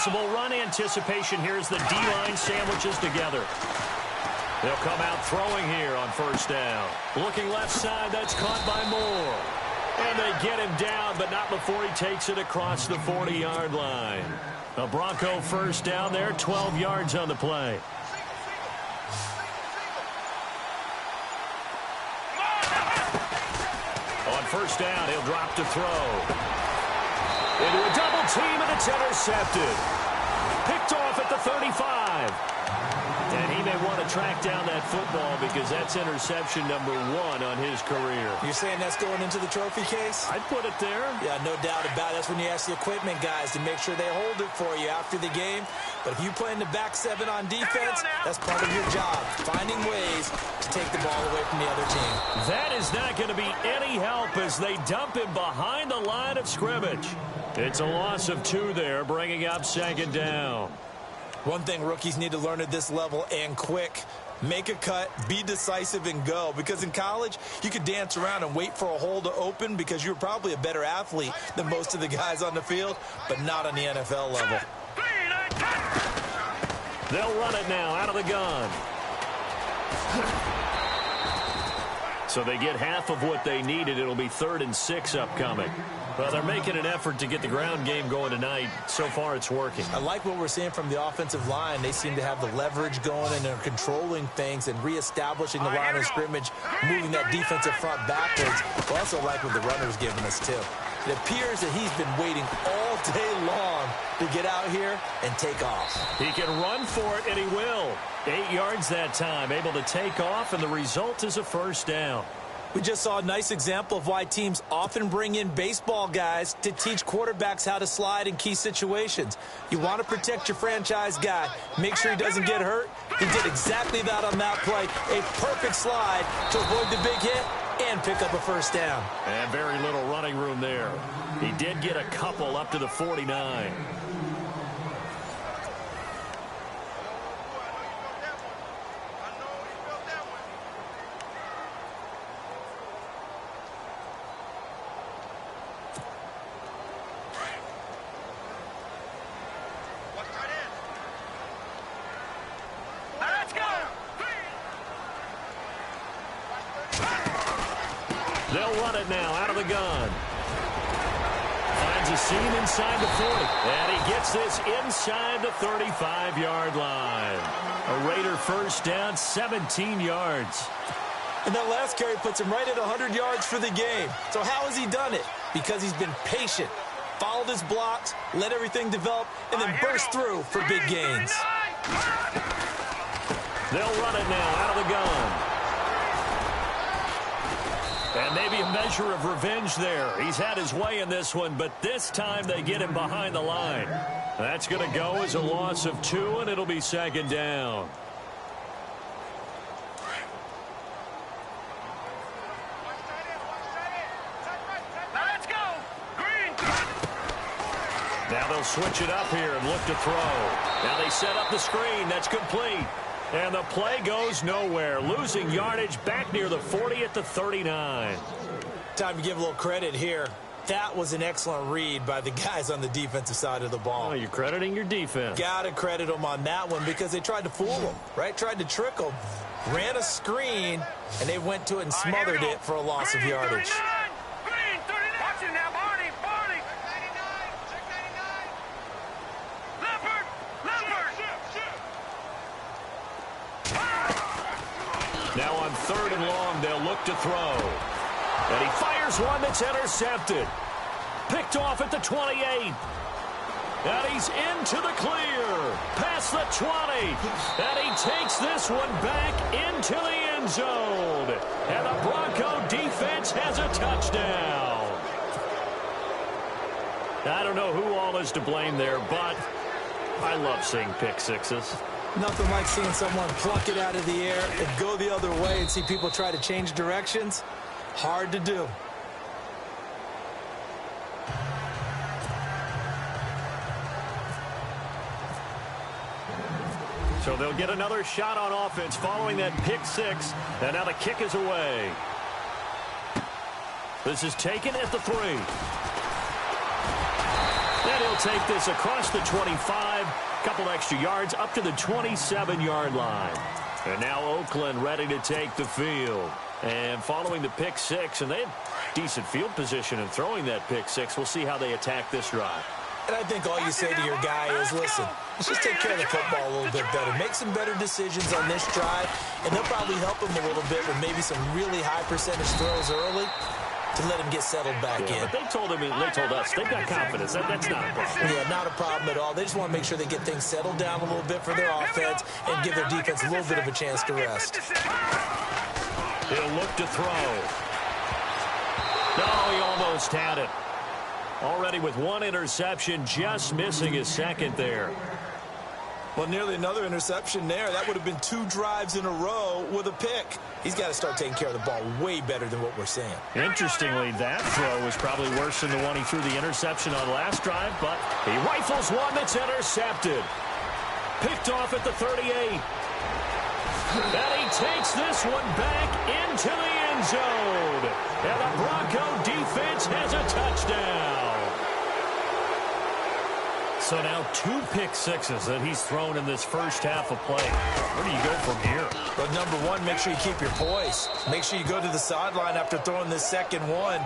possible run anticipation here as the D-line sandwiches together. They'll come out throwing here on first down. Looking left side, that's caught by Moore. And they get him down, but not before he takes it across the 40-yard line. A Bronco first down there, 12 yards on the play. On first down, he'll drop to throw. Into a double team, and it's intercepted. Picked off at the 35. And he may want to track down that football because that's interception number 1 on his career. You're saying that's going into the trophy case? I'd put it there. Yeah, no doubt about it. That's when you ask the equipment guys to make sure they hold it for you after the game. But if you play in the back 7 on defense, that's part of your job, finding ways to take the ball away from the other team. That is not going to be any help as they dump him behind the line of scrimmage. It's a loss of 2 there, bringing up second down. One thing rookies need to learn at this level, and quick, make a cut, be decisive, and go. Because in college, you could dance around and wait for a hole to open because you're probably a better athlete than most of the guys on the field, but not on the NFL level. They'll run it now out of the gun. So they get half of what they needed. It'll be 3rd and 6 upcoming. Well, they're making an effort to get the ground game going tonight. So far, it's working. I like what we're seeing from the offensive line. They seem to have the leverage going, and they're controlling things and reestablishing the line of scrimmage, moving that defensive front backwards. I also like what the runner's giving us, too. It appears that he's been waiting all day long to get out here and take off. He can run for it, and he will. 8 yards that time, able to take off, and the result is a first down. We just saw a nice example of why teams often bring in baseball guys to teach quarterbacks how to slide in key situations. You want to protect your franchise guy. Make sure he doesn't get hurt. He did exactly that on that play. A perfect slide to avoid the big hit and pick up a first down. And very little running room there. He did get a couple up to the 49. They'll run it now out of the gun. Finds a seam inside the 40. And he gets this inside the 35-yard line. A Raider first down, 17 yards. And that last carry puts him right at 100 yards for the game. So how has he done it? Because he's been patient, followed his blocks, let everything develop, and then burst through for big gains. They'll run it now out of the gun. And maybe a measure of revenge there. He's had his way in this one, but this time they get him behind the line. That's going to go as a loss of 2, and it'll be second down. Now they'll switch it up here and look to throw. Now they set up the screen. That's complete. And the play goes nowhere. Losing yardage back near the 40 at the 39. Time to give a little credit here. That was an excellent read by the guys on the defensive side of the ball. Oh, you're crediting your defense. Got to credit them on that one because they tried to fool them, right? Tried to trick them. Ran a screen, and they went to it and smothered it for a loss of yardage. Now on 3rd and long, they'll look to throw. And he fires one that's intercepted. Picked off at the 28. And he's into the clear. Past the 20. And he takes this one back into the end zone. And the Bronco defense has a touchdown. I don't know who all is to blame there, but I love seeing pick sixes. Nothing like seeing someone pluck it out of the air and go the other way and see people try to change directions. Hard to do. So they'll get another shot on offense following that pick six. And now the kick is away. This is taken at the 3. And he'll take this across the 25, couple extra yards up to the 27-yard line. And now Oakland ready to take the field. And following the pick six, and they had decent field position in throwing that pick six. We'll see how they attack this drive. And I think all you say to your guy is, listen, let's just take care of the football a little bit better. Make some better decisions on this drive, and they'll probably help him a little bit with maybe some really high percentage throws early to let him get settled back in. But they told us they've got confidence. That's not a problem. Yeah, not a problem at all. They just want to make sure they get things settled down a little bit for their offense and give their defense a little bit of a chance to rest. He'll look to throw. Oh, he almost had it. Already with one interception, just missing his second there. Well, nearly another interception there. That would have been 2 drives in a row with a pick. He's got to start taking care of the ball way better than what we're seeing. Interestingly, that throw was probably worse than the one he threw the interception on last drive, but he rifles one that's intercepted. Picked off at the 38. And he takes this one back into the end zone. And the Bronco defense has a touchdown. So now 2 pick sixes that he's thrown in this first half of play. Where do you go from here? But number one, make sure you keep your poise. Make sure you go to the sideline after throwing this second one,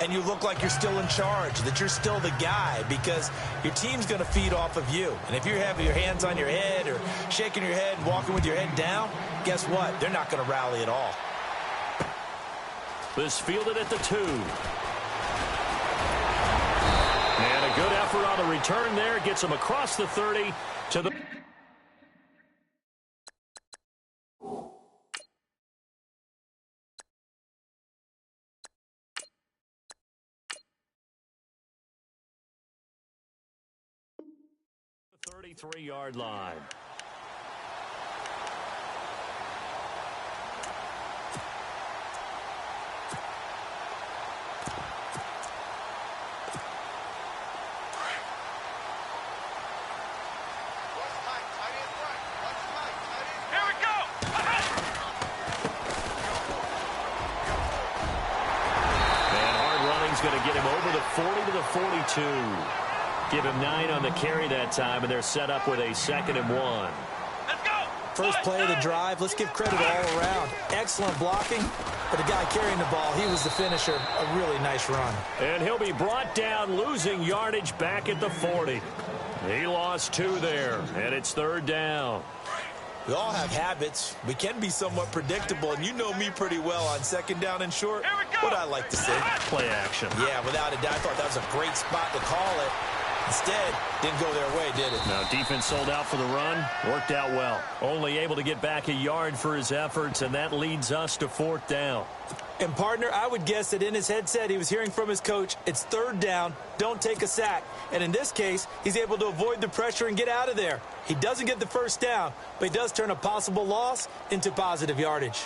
and you look like you're still in charge, that you're still the guy, because your team's going to feed off of you. And if you're having your hands on your head or shaking your head and walking with your head down, guess what? They're not going to rally at all. This fielded at the 2. And a good effort on the return there. Gets him across the 30 to the... the 33-yard line. Going to get him over the 40 to the 42. Give him 9 on the carry that time, and they're set up with a 2nd and 1. Let's go. First play of the drive. Let's give credit all around. Excellent blocking, but the guy carrying the ball, he was the finisher. A really nice run. And he'll be brought down, losing yardage back at the 40. He lost 2 there, and it's 3rd down. We all have habits. We can be somewhat predictable, and you know me pretty well on 2nd down and short. What I like to say. Play action. Yeah, without a doubt. I thought that was a great spot to call it. Instead, didn't go their way, did it? Now, defense sold out for the run. Worked out well. Only able to get back a yard for his efforts, and that leads us to 4th down. And, partner, I would guess that in his headset he was hearing from his coach, it's 3rd down, don't take a sack. And in this case, he's able to avoid the pressure and get out of there. He doesn't get the 1st down, but he does turn a possible loss into positive yardage.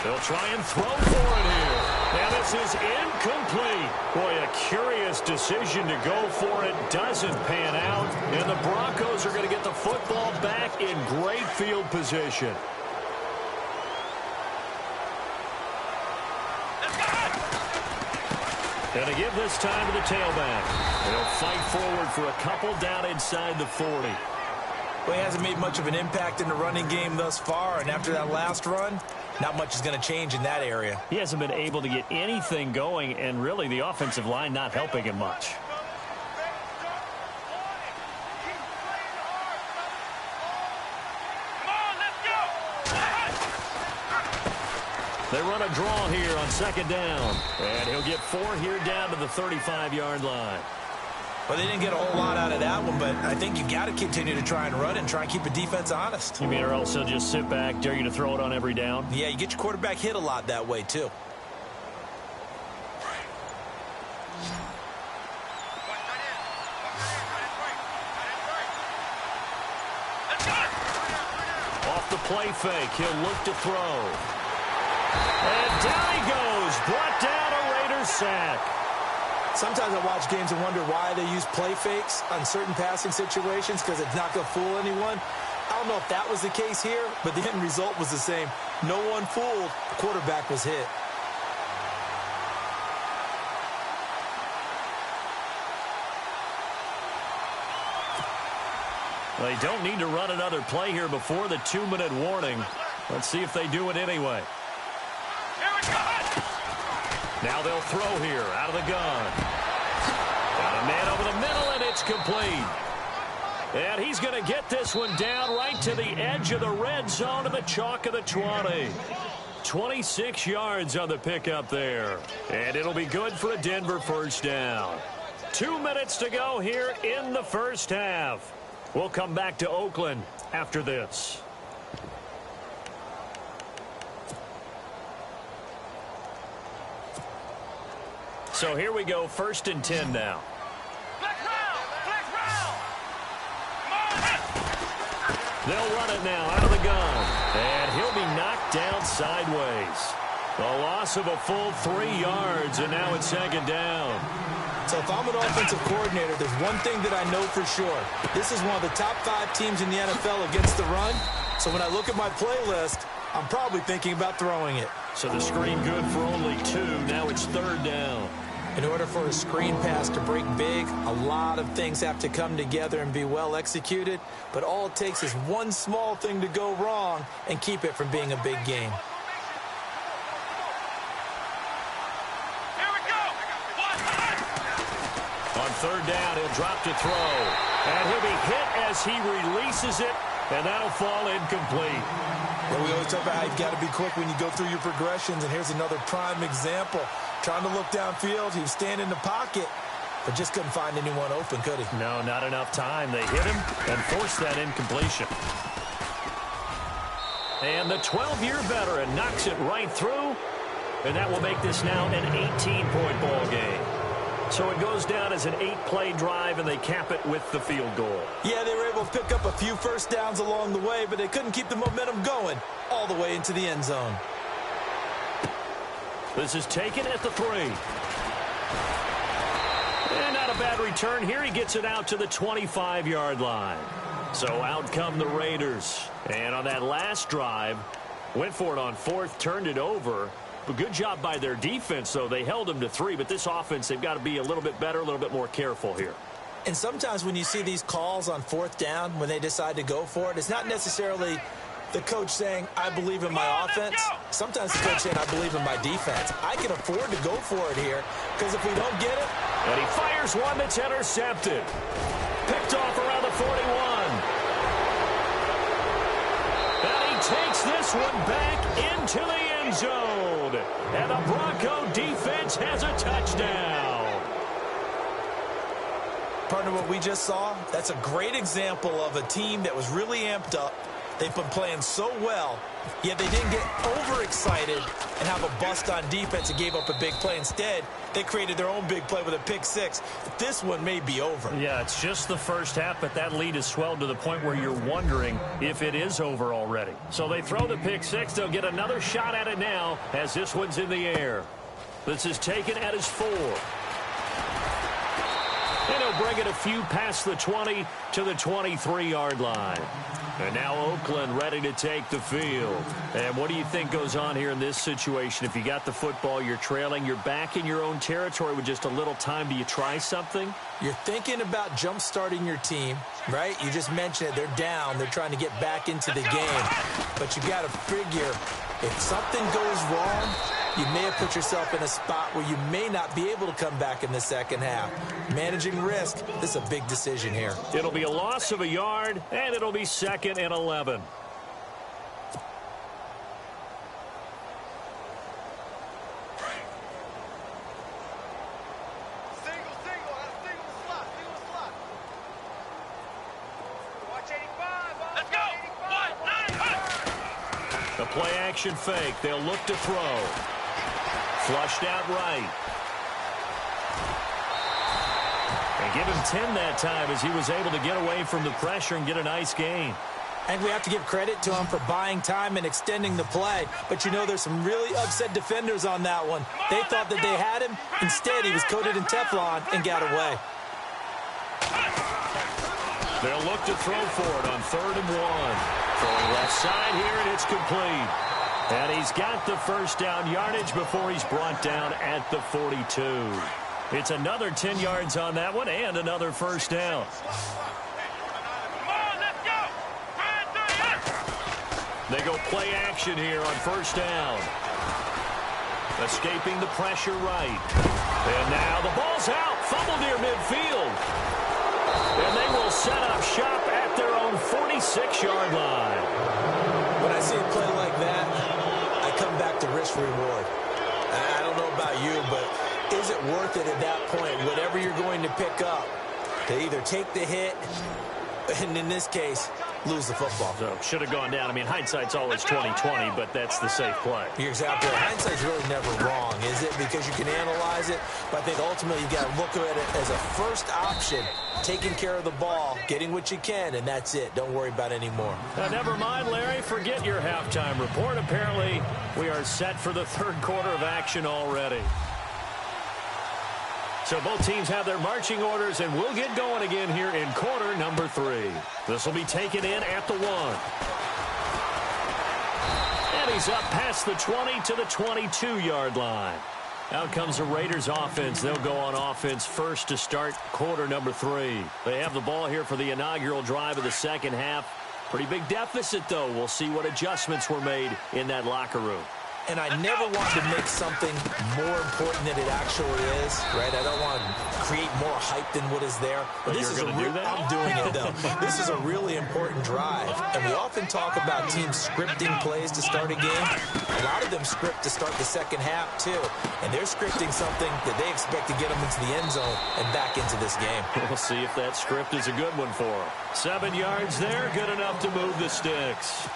They'll try and throw for it here. And this is incomplete. Boy, a curious decision to go for it. Doesn't pan out. And the Broncos are going to get the football back in great field position. And to give this time to the tailback. They'll fight forward for a couple down inside the 40. Well, he hasn't made much of an impact in the running game thus far, and after that last run, not much is going to change in that area. He hasn't been able to get anything going, and really the offensive line not helping him much. They run a draw here on 2nd down, and he'll get 4 here down to the 35-yard line. Well, they didn't get a whole lot out of that one, but I think you got to continue to try and run and try and keep the defense honest. You mean or else he'll just sit back, dare you to throw it on every down? Yeah, you get your quarterback hit a lot that way, too. Off the play fake, he'll look to throw. And down he goes, brought down a Raiders sack. Sometimes I watch games and wonder why they use play fakes on certain passing situations because it's not going to fool anyone. I don't know if that was the case here, but the end result was the same. No one fooled. The quarterback was hit. They don't need to run another play here before the 2-minute warning. Let's see if they do it anyway. Now they'll throw here out of the gun. Got a man over the middle, and it's complete. And he's going to get this one down right to the edge of the red zone to the chalk of the 20. 26 yards on the pickup there. And it'll be good for a Denver first down. 2 minutes to go here in the first half. We'll come back to Oakland after this. So here we go, 1st and 10 now. They'll run it now out of the gun. And he'll be knocked down sideways. A loss of a full 3 yards, and now it's 2nd down. So if I'm an offensive coordinator, there's one thing that I know for sure. This is one of the top 5 teams in the NFL against the run. So when I look at my playlist, I'm probably thinking about throwing it. So the screen good for only 2. Now it's 3rd down. In order for a screen pass to break big, a lot of things have to come together and be well executed. But all it takes is one small thing to go wrong and keep it from being a big game. On 3rd down, he'll drop to throw. And he'll be hit as he releases it, and that'll fall incomplete. Well, we always talk about how you've got to be quick when you go through your progressions, and here's another prime example. Trying to look downfield, he was standing in the pocket, but just couldn't find anyone open, could he? No, not enough time. They hit him and forced that incompletion. And the 12-year veteran knocks it right through, and that will make this now an 18-point ball game. So it goes down as an 8-play drive, and they cap it with the field goal. Yeah, they were able to pick up a few first downs along the way, but they couldn't keep the momentum going all the way into the end zone. This is taken at the 3. And not a bad return here. He gets it out to the 25-yard line. So out come the Raiders. And on that last drive, went for it on 4th, turned it over. But good job by their defense, though. They held them to 3, but this offense, they've got to be a little bit better, a little bit more careful here. And sometimes when you see these calls on 4th down, when they decide to go for it, it's not necessarily the coach saying, I believe in my offense. Sometimes the coach saying, I believe in my defense. I can afford to go for it here, because if we don't get it. And he fires one that's intercepted. Picked off around the 41. And he takes this one back into the end zone. And the Bronco defense has a touchdown. Partner, what we just saw, that's a great example of a team that was really amped up. They've been playing so well, yet they didn't get overexcited and have a bust on defense and gave up a big play. Instead, they created their own big play with a pick 6. This one may be over. Yeah, it's just the first half, but that lead has swelled to the point where you're wondering if it is over already. So they throw the pick 6. They'll get another shot at it now as this one's in the air. This is taken at his 4. And he'll bring it a few past the 20 to the 23-yard line. And now Oakland ready to take the field. And what do you think goes on here in this situation? If you got the football, you're trailing, you're back in your own territory with just a little time. Do you try something? You're thinking about jump-starting your team, right? You just mentioned it. They're down. They're trying to get back into the game. But you got to figure, if something goes wrong, you may have put yourself in a spot where you may not be able to come back in the second half. Managing risk, this is a big decision here. It'll be a loss of a yard, and it'll be 2nd and 11. The play-action fake. They'll look to throw. Flushed out right. And give him 10 that time as he was able to get away from the pressure and get a nice gain. I think we have to give credit to him for buying time and extending the play. But, you know, there's some really upset defenders on that one. They thought that they had him. Instead, he was coated in Teflon and got away. They'll look to throw for it on 3rd and 1. Throwing left side here, and it's complete. And he's got the first down yardage before he's brought down at the 42. It's another 10 yards on that one and another first down. They go play action here on first down. Escaping the pressure right. And now the ball's out. Fumble near midfield. And they will set up shop at their own 46-yard line. When I see a play like that, I come back to risk-reward. I don't know about you, but is it worth it at that point, whatever you're going to pick up, to either take the hit, and in this case, lose the football? So should have gone down. I mean, hindsight's always 20/20, but that's the safe play. You're exactly right. Hindsight's really never wrong, is it? Because you can analyze it, but I think ultimately you got to look at it as a first option, taking care of the ball, getting what you can, and that's it. Don't worry about it anymore. Never mind, Larry. Forget your halftime report. Apparently, we are set for the 3rd quarter of action already. So both teams have their marching orders, and we'll get going again here in quarter number 3. This will be taken in at the 1. And he's up past the 20 to the 22-yard line. Out comes the Raiders offense. They'll go on offense first to start quarter number 3. They have the ball here for the inaugural drive of the second half. Pretty big deficit, though. We'll see what adjustments were made in that locker room. And I never want to make something more important than it actually is, right? I don't want to create more hype than what is there. But this is going to do that? I'm doing it, though. This is a really important drive. And we often talk about teams scripting plays to start a game. A lot of them script to start the second half, too. And they're scripting something that they expect to get them into the end zone and back into this game. We'll see if that script is a good one for them. 7 yards there, good enough to move the sticks.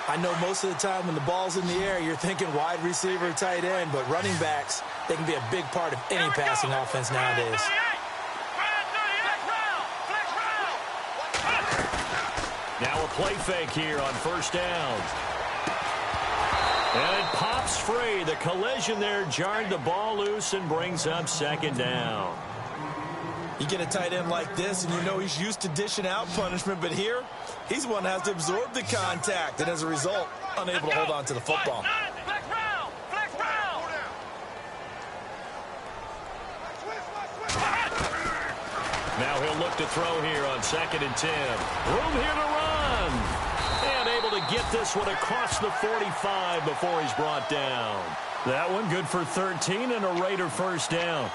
I know most of the time when the ball's in the air, you're thinking wide receiver, tight end, but running backs, they can be a big part of any passing offense nowadays. Now a play fake here on first down. And it pops free. The collision there jarred the ball loose and brings up second down. You get a tight end like this, and you know he's used to dishing out punishment, but here, he's the one that has to absorb the contact, and as a result, unable to hold on to the football. Now he'll look to throw here on 2nd and 10. Room here to run. And able to get this one across the 45 before he's brought down. That one good for 13 and a Raider first down.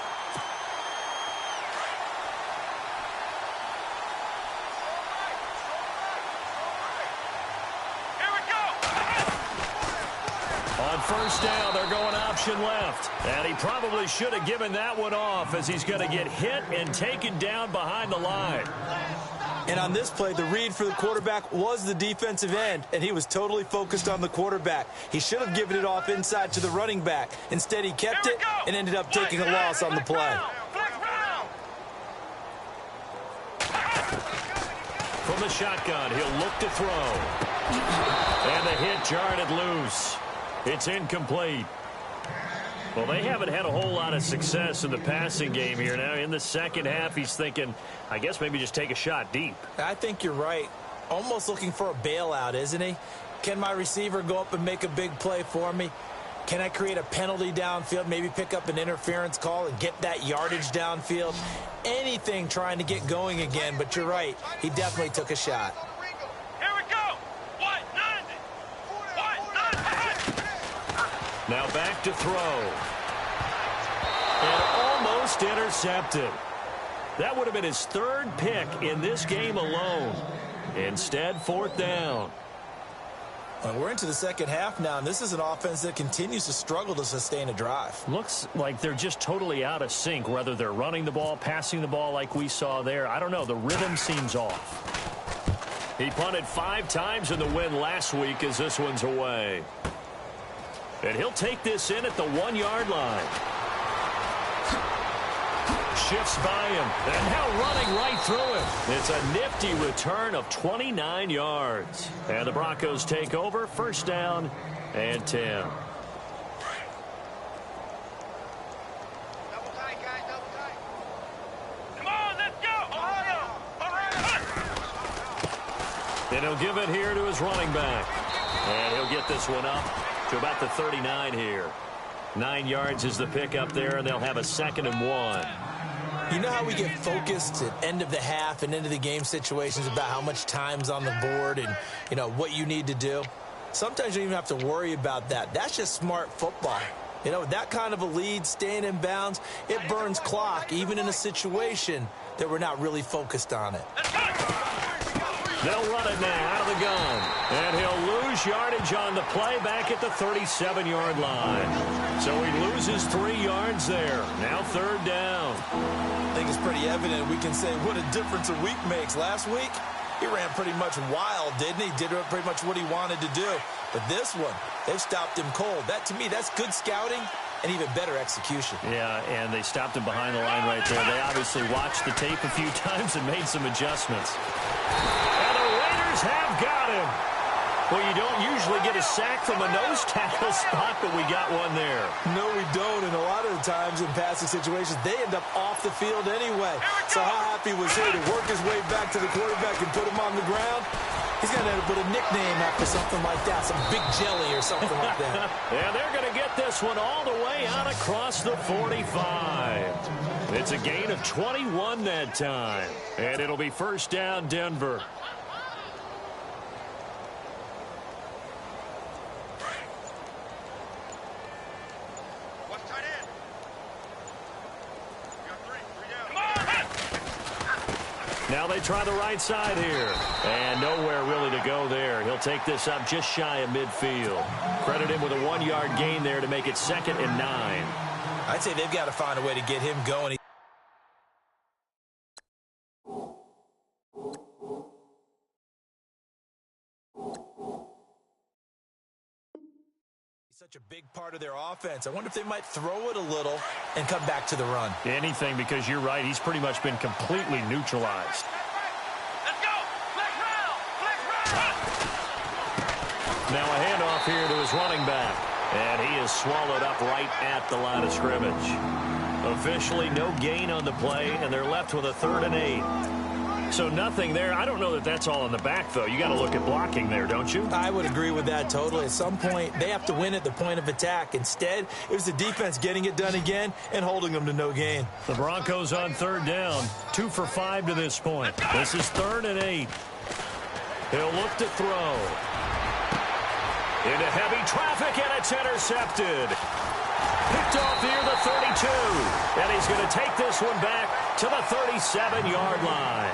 First down, they're going option left. And he probably should have given that one off as he's going to get hit and taken down behind the line. And on this play, the read for the quarterback was the defensive end, and he was totally focused on the quarterback. He should have given it off inside to the running back. Instead, he kept it and ended up taking a loss on the play. From the shotgun, he'll look to throw. And the hit jarred it loose. It's incomplete. Well, they haven't had a whole lot of success in the passing game here. Now, in the second half, he's thinking, I guess maybe just take a shot deep. I think you're right. Almost looking for a bailout, isn't he? Can my receiver go up and make a big play for me? Can I create a penalty downfield, maybe pick up an interference call and get that yardage downfield? Anything trying to get going again, but you're right. He definitely took a shot. Now back to throw. And almost intercepted. That would have been his 3rd pick in this game alone. Instead, 4th down. Well, we're into the second half now, and this is an offense that continues to struggle to sustain a drive. Looks like they're just totally out of sync, whether they're running the ball, passing the ball like we saw there. I don't know. The rhythm seems off. He punted 5 times in the win last week as this one's away. And he'll take this in at the 1-yard line. shifts by him, and now running right through him. It's a nifty return of 29 yards. And the Broncos take over, first down and 10. And he'll give it here to his running back. And he'll get this one up to about the 39 here. 9 yards is the pickup there, and they'll have a 2nd and 1. You know how we get focused at end of the half and end of the game situations about how much time's on the board and, you know, what you need to do? Sometimes you don't even have to worry about that. That's just smart football. You know, that kind of a lead, staying in bounds, it burns clock, even in a situation that we're not really focused on it. They'll run it now out of the gun. And he'll lose yardage on the play back at the 37-yard line. So he loses 3 yards there. Now 3rd down. I think it's pretty evident. We can say what a difference a week makes. Last week, he ran pretty much wild, didn't he? Did pretty much what he wanted to do. But this one, they've stopped him cold. That, to me, that's good scouting and even better execution. Yeah, and they stopped him behind the line right there. They obviously watched the tape a few times and made some adjustments. And the Raiders have got him. Well, you don't usually get a sack from a nose tackle spot, but we got one there. No, we don't, and a lot of the times in passing situations, they end up off the field anyway. So how happy was he to work his way back to the quarterback and put him on the ground? He's going to end up with a nickname after something like that, some big jelly or something like that. And they're going to get this one all the way out across the 45. It's a gain of 21 that time, and it'll be first down, Denver. Now they try the right side here. And nowhere really to go there. He'll take this up just shy of midfield. Credit him with a 1-yard gain there to make it 2nd and 9. I'd say they've got to find a way to get him going. Such a big part of their offense. I wonder if they might throw it a little and come back to the run. Anything, because you're right. He's pretty much been completely neutralized. Let's go! Flex round! Now a handoff here to his running back. And he is swallowed up right at the line of scrimmage. Officially no gain on the play, and they're left with a 3rd and 8. So nothing there. I don't know that that's all in the back, though. You got to look at blocking there, don't you? I would agree with that totally. At some point, they have to win at the point of attack. Instead, it was the defense getting it done again and holding them to no gain. The Broncos on 3rd down. 2 for 5 to this point. This is 3rd and 8. He'll look to throw. Into heavy traffic, and it's intercepted. Picked off near the 32. And he's going to take this one back to the 37-yard line.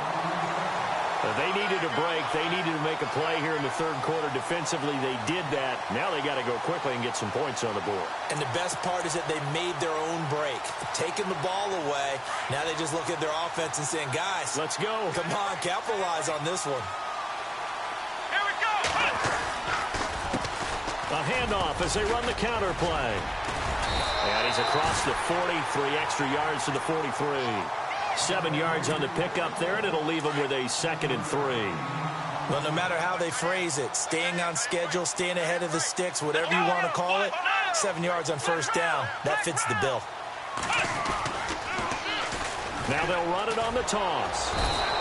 They needed a break. They needed to make a play here in the 3rd quarter. Defensively, they did that. Now they got to go quickly and get some points on the board. And the best part is that they made their own break. Taking the ball away. Now they just look at their offense and saying, guys, let's go. Come on, capitalize on this one. Here we go! A handoff as they run the counter play. And he's across the 43 extra yards to the 43. 7 yards on the pickup there, and it'll leave him with a 2nd and 3. Well, no matter how they phrase it, staying on schedule, staying ahead of the sticks, whatever you want to call it, 7 yards on 1st down, that fits the bill. Now they'll run it on the toss.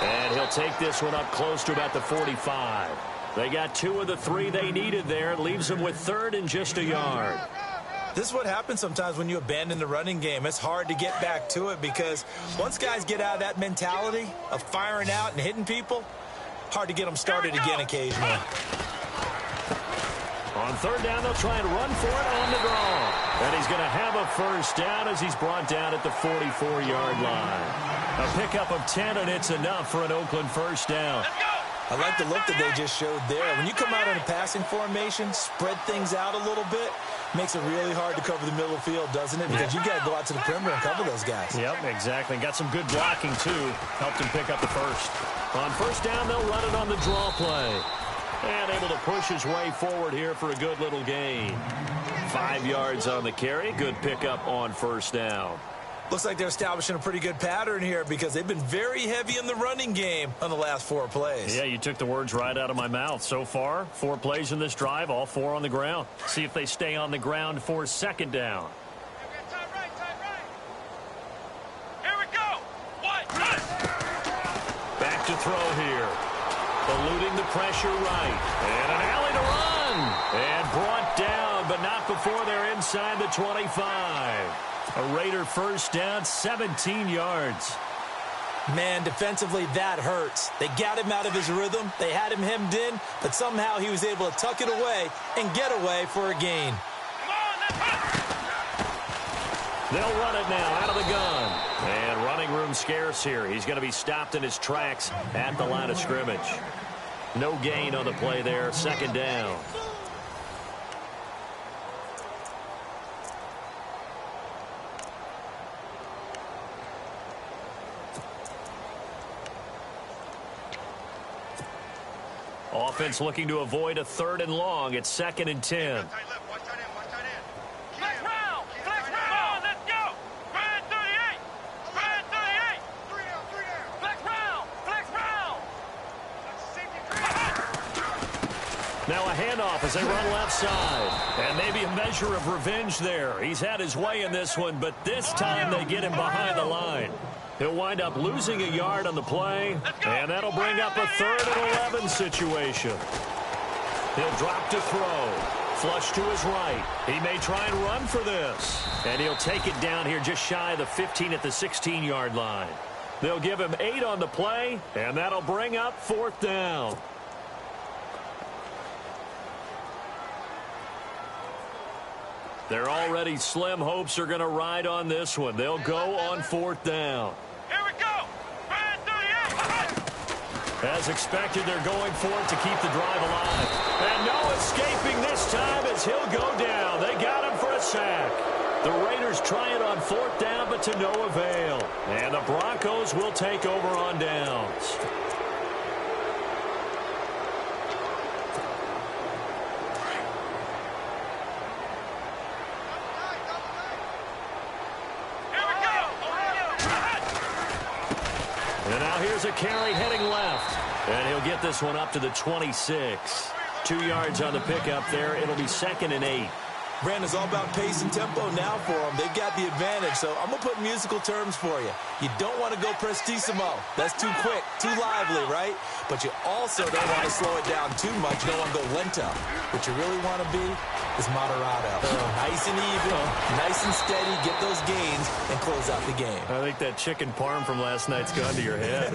And he'll take this one up close to about the 45. They got 2 of the 3 they needed there. It leaves them with 3rd and just a yard. This is what happens sometimes when you abandon the running game. It's hard to get back to it because once guys get out of that mentality of firing out and hitting people, hard to get them started again occasionally. On 3rd down, they'll try and run for it on the draw. And he's going to have a first down as he's brought down at the 44-yard line. A pickup of 10, and it's enough for an Oakland first down. I like the look that they just showed there. When you come out in a passing formation, spread things out a little bit, makes it really hard to cover the middle of the field, doesn't it? Because you got to go out to the perimeter and cover those guys. Yep, exactly. Got some good blocking, too. Helped him pick up the first. On 1st down, they'll run it on the draw play. And able to push his way forward here for a good little gain. 5 yards on the carry. Good pickup on 1st down. Looks like they're establishing a pretty good pattern here because they've been very heavy in the running game on the last 4 plays. Yeah, you took the words right out of my mouth. So far, 4 plays in this drive, all 4 on the ground. See if they stay on the ground for 2nd down. Time right. Here we go. What? Back to throw here. Eluding the pressure right. And an alley to run. And brought down, but not before they're inside the 25. A Raider first down, 17 yards. Man, defensively, that hurts. They got him out of his rhythm. They had him hemmed in, but somehow he was able to tuck it away and get away for a gain. Come on, let's run. They'll run it now out of the gun. And running room scarce here. He's going to be stopped in his tracks at the line of scrimmage. No gain on the play there, 2nd down. Offense looking to avoid a 3rd and long. It's 2nd and 10. Flex round. Come on, let's go. Red 38. Red 38. 3 down. Flex round. Now a handoff as they run left side. And maybe a measure of revenge there. He's had his way in this one, but this time they get him behind the line. He'll wind up losing a yard on the play, and that'll bring up a 3rd and 11 situation. He'll drop to throw. Flush to his right. He may try and run for this. And he'll take it down here just shy of the 15 at the 16-yard line. They'll give him 8 on the play, and that'll bring up 4th down. Their already slim hopes are going to ride on this one. They'll go on 4th down. Here we go. Red 38. As expected, they're going for it to keep the drive alive. And no escaping this time as he'll go down. They got him for a sack. The Raiders try it on 4th down, but to no avail. And the Broncos will take over on downs. And now here's a carry heading left. And he'll get this one up to the 26. 2 yards on the pickup there. It'll be 2nd and 8. Brandon, it's all about pace and tempo now for them. They've got the advantage, so I'm going to put musical terms for you. You don't want to go prestissimo. That's too quick, too lively, right? But you also don't want to slow it down too much. You don't want to go lento. What you really want to be is moderado. Nice and even, nice and steady, get those gains, and close out the game. I think that chicken parm from last night's gone to your head.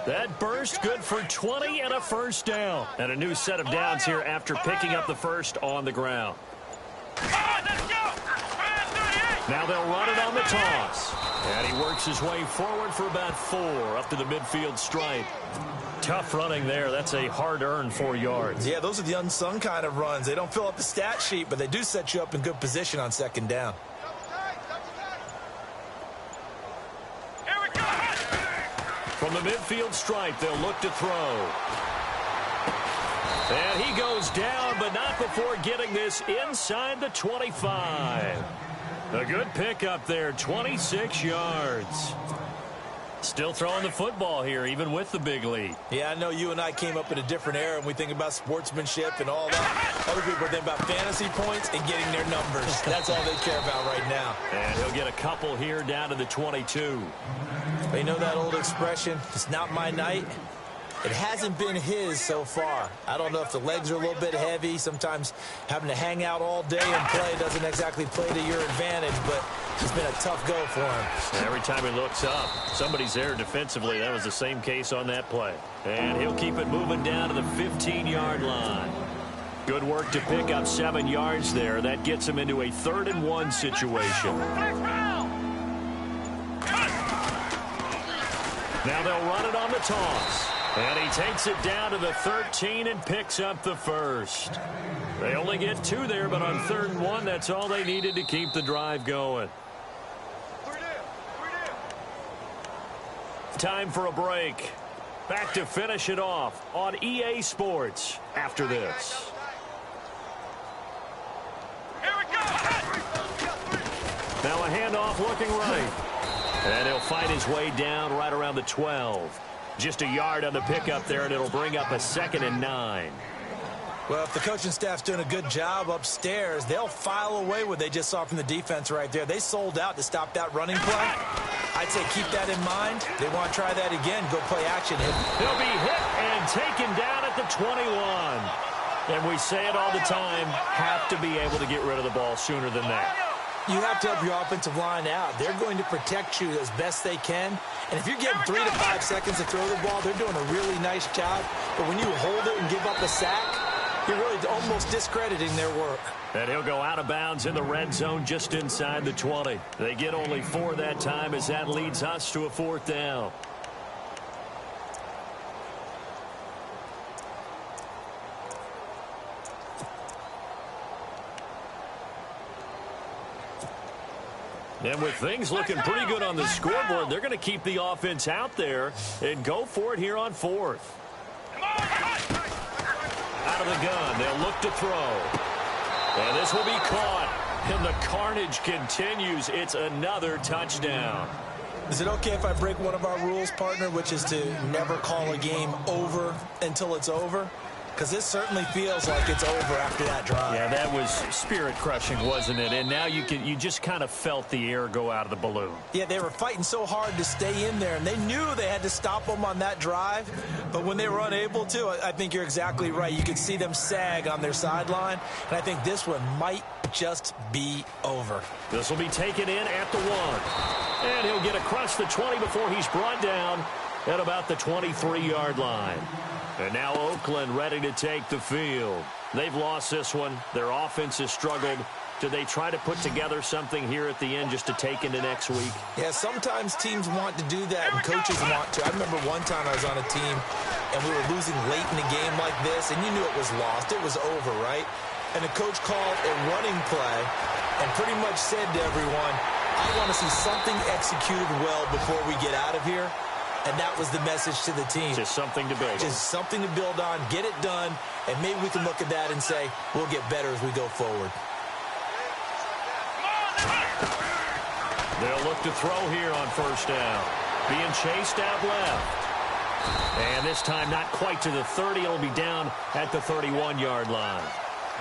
That burst good for 20 and a first down. And a new set of downs here after picking up the first on the ground. Come on, let's go. Red 38. Now they'll run it on the toss. And he works his way forward for about 4 up to the midfield stripe. Tough running there. That's a hard-earned 4 yards. Yeah, those are the unsung kind of runs. They don't fill up the stat sheet, but they do set you up in good position on 2nd down. Here we go. From the midfield stripe, they'll look to throw. And he goes down, but not before getting this inside the 25. A good pickup there, 26 yards. Still throwing the football here, even with the big lead. Yeah, I know you and I came up in a different era, and we think about sportsmanship and all that. Other people think about fantasy points and getting their numbers. That's all they care about right now. And he'll get a couple here down to the 22. But you know that old expression, it's not my night? It hasn't been his so far. I don't know if the legs are a little bit heavy. Sometimes having to hang out all day and play doesn't exactly play to your advantage, but it's been a tough go for him. Every time he looks up, somebody's there defensively. That was the same case on that play. And he'll keep it moving down to the 15-yard line. Good work to pick up 7 yards there. That gets him into a 3rd and 1 situation. Now they'll run it on the toss. And he takes it down to the 13 and picks up the first. They only get 2 there, but on 3rd and 1, that's all they needed to keep the drive going. Time for a break. Back to finish it off on EA Sports after this. Now a handoff looking right. And he'll fight his way down right around the 12. Just a yard on the pickup there, and it'll bring up a 2nd and 9. Well, if the coaching staff's doing a good job upstairs, they'll file away what they just saw from the defense right there. They sold out to stop that running play. I'd say keep that in mind. They want to try that again. Go play action. He'll be hit and taken down at the 21. And we say it all the time, have to be able to get rid of the ball sooner than that. You have to help your offensive line out. They're going to protect you as best they can. And if you're getting 3 to 5 seconds to throw the ball, they're doing a really nice job. But when you hold it and give up a sack, you're really almost discrediting their work. And he'll go out of bounds in the red zone just inside the 20. They get only 4 that time as that leads us to a 4th down. And with things looking pretty good on the scoreboard, they're going to keep the offense out there and go for it here on 4th. Out of the gun, they'll look to throw. And this will be caught. And the carnage continues. It's another touchdown. Is it okay if I break one of our rules, partner, which is to never call a game over until it's over? Because this certainly feels like it's over after that drive. Yeah, that was spirit-crushing, wasn't it? And now you just kind of felt the air go out of the balloon. Yeah, they were fighting so hard to stay in there, and they knew they had to stop them on that drive. But when they were unable to, I think you're exactly right. You could see them sag on their sideline, and I think this one might just be over. This will be taken in at the 1. And he'll get across the 20 before he's brought down at about the 23-yard line. And now Oakland ready to take the field. They've lost this one. Their offense has struggled. Do they try to put together something here at the end just to take into next week? Yeah, sometimes teams want to do that and coaches want to. I remember one time I was on a team and we were losing late in a game like this, and you knew it was lost. It was over, right? And the coach called a running play and pretty much said to everyone, I want to see something executed well before we get out of here. And that was the message to the team. Just something to build on. Just something to build on, get it done, and maybe we can look at that and say, we'll get better as we go forward. They'll look to throw here on 1st down. Being chased out left. And this time not quite to the 30. It'll be down at the 31-yard line.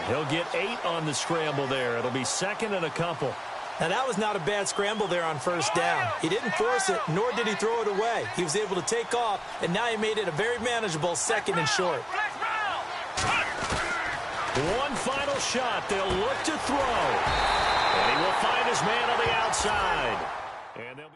He'll get 8 on the scramble there. It'll be 2nd and a couple. Now, that was not a bad scramble there on 1st down. He didn't force it, nor did he throw it away. He was able to take off, and now he made it a very manageable 2nd and short. One final shot. They'll look to throw. And he will find his man on the outside. And they'll be